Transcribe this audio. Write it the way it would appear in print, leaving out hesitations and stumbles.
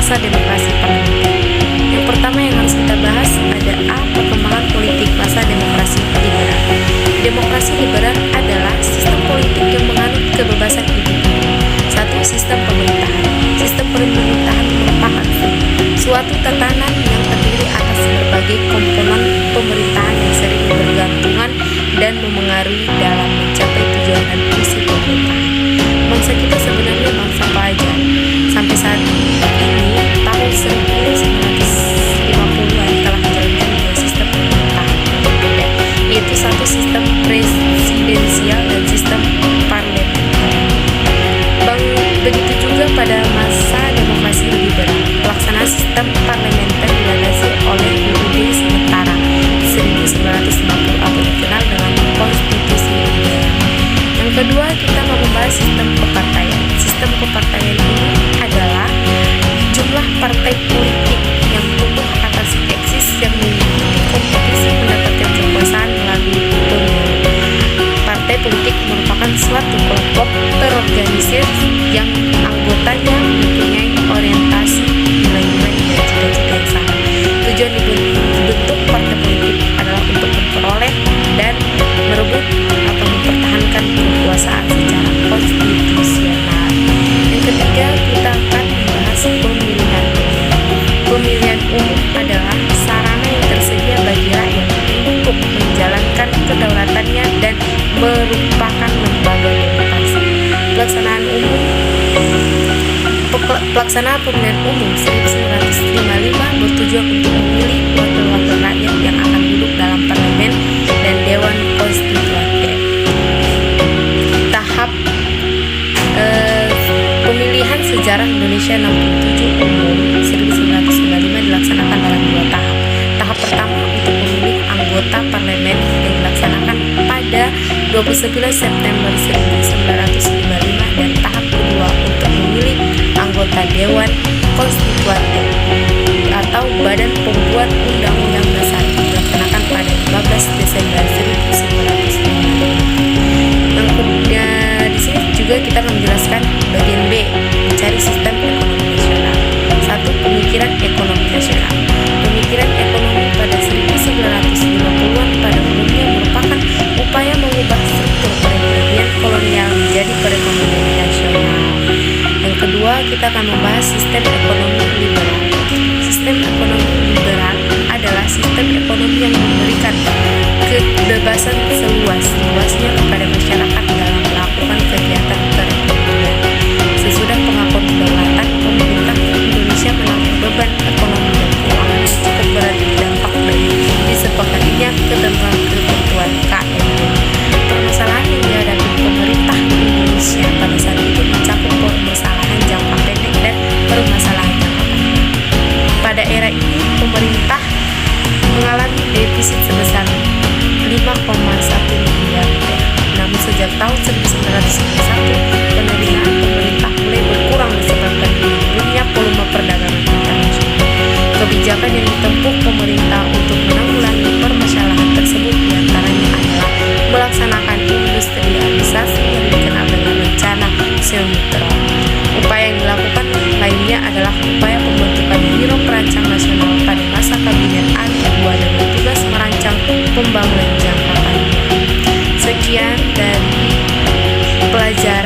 masa demokrasi parlementer. Yang pertama yang harus kita bahas ada perkembangan politik masa demokrasi liberal. Demokrasi liberal adalah sistem politik yang menganut kebebasan individu. Satu, sistem pemerintahan. Sistem pemerintahan merupakan suatu tatanan yang terdiri atas berbagai komponen pemerintahan yang sering bergantungan dan memengaruhi dalam mencapai tujuan dan visi pemerintahan. Bangsa kita sebenarnya bangsa pelajar. Sampai saat ini, tahun 1950-an telah menjalankan dua sistem pemerintahan yang berbeda, yaitu satu sistem presidensial dan sistem parlementer. Begitu juga pada masa demokrasi liberal, pelaksanaan sistem parlementer dilandasi oleh UUD sementara 1950 atau dikenal dengan konstitusi liberal. Yang kedua, kita mau membahas sistem kepartaian. Sistem kepartaian ini adalah jumlah partai politik yang tumbuh atas eksis yang mengikuti kompetisi mendapatkan kekuasaan melalui pemilu. Partai politik merupakan suatu kelompok terorganisir yang anggotanya mempunyai orientasi, nilai-nilai, dan cita-cita yang sama. Tujuan dibentuk partai politik adalah untuk memperoleh dan merebut atau mempertahankan kekuasaan secara konstitusional. Yang ketiga, kita akan membahas pemilihan umum. Pemilihan umum adalah sarana yang tersedia bagi rakyat untuk menjalankan kedaulatannya dan merupakan lembaga demokrasi. Pelaksanaan pemilihan umum 1955 bertujuan untuk memilih wakil-wakil rakyat yang akan duduk dalam parlemen dan dewan konstituante. Tahap pemilihan sejarah Indonesia 67 umum 1995 dilaksanakan dalam dua tahap. Tahap pertama untuk memilih anggota parlemen yang dilaksanakan pada 29 September 1955 dan tahap kedua untuk memilih anggota Dewan Konstituante atau Badan Pembuat Undang-Undang Dasar dilaksanakan pada 15 Desember 1945. Kemudian di sini juga kita akan menjelaskan bagian B, mencari sistem ekonomi nasional. Satu, pemikiran ekonomi nasional. Pemikiran ekonomi pada 1950-an pada umumnya merupakan upaya mengubah struktur perekonomian kolonial menjadi perekonomian nasional. Yang kedua, kita akan membahas sistem ekonomi liberal. Sistem ekonomi liberal adalah sistem ekonomi yang memberikan kebebasan seluas-luasnya kepada masyarakat dalam melakukan kegiatan perekonomian. Sesudah pengakuan kedaulatan, pemerintah Indonesia menanggung beban ekonomi dan keuangan yang cukup berat berdampak dari disepakatinya ketentuan KMU. Permasalahan yang dihadapi pemerintah Indonesia pada saat itu mencakup permasalahan jangka pendek dan permasalahan jangka panjang. Pada era ini, pemerintah mengalami defisit sebesar 5,1 miliar rupiah. Namun sejak tahun 1991, penerimaan pemerintah mulai berkurang disebabkan menurunnya volume perdagangan internasional. Kebijakan yang ditempuh pemerintah untuk menanggulangi permasalahan tersebut diantaranya adalah melaksanakan industrialisasi yang dikenal dengan rencana Silmitron. Upaya yang dilakukan lainnya adalah upaya pembentukan Biro Perancang Nasional pada masa Kabinet Ali II dengan tugas merancang pembangunan jangka panjang. Sekian dari pelajaran